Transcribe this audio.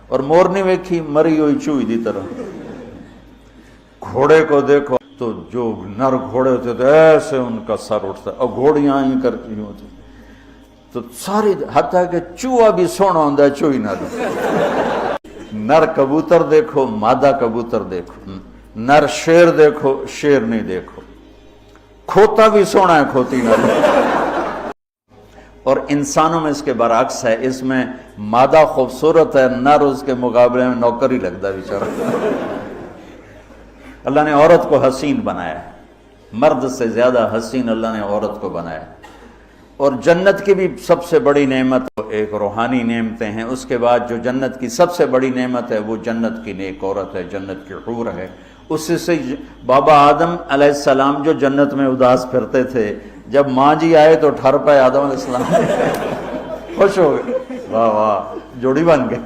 اور مورنی ویکھی مری ہوئی چوئی دی طرح. گھوڑے کو دیکھو تو جو نر گھوڑے ہوتے تو ایسے ان کا سر اٹھتا اور گھوڑیاں ہی کرتی ہوتی تو ساری حتیٰ کہ چوہا بھی سونا ہوتا ہے چوئی نہ دے. نر کبوتر دیکھو مادہ کبوتر دیکھو, نر شیر دیکھو شیر نہیں دیکھو, کھوتا بھی سونا ہے کھوتی نہ دے. اور انسانوں میں اس کے برعکس ہے, اس میں مادہ خوبصورت ہے, نر اس کے مقابلے میں نوکر ہی لگتا ہے بیچارہ. اللہ نے عورت کو حسین بنایا ہے, مرد سے زیادہ حسین اللہ نے عورت کو بنایا. اور جنت کی بھی سب سے بڑی نعمت ایک روحانی نعمتیں ہیں, اس کے بعد جو جنت کی سب سے بڑی نعمت ہے وہ جنت کی نیک عورت ہے, جنت کی حور ہے. اس سے بابا آدم علیہ السلام جو جنت میں اداس پھرتے تھے, جب ماں جی آئے تو ٹھر پائے آدم علیہ السلام خوش ہو گئے, واہ واہ جوڑی بن گئے.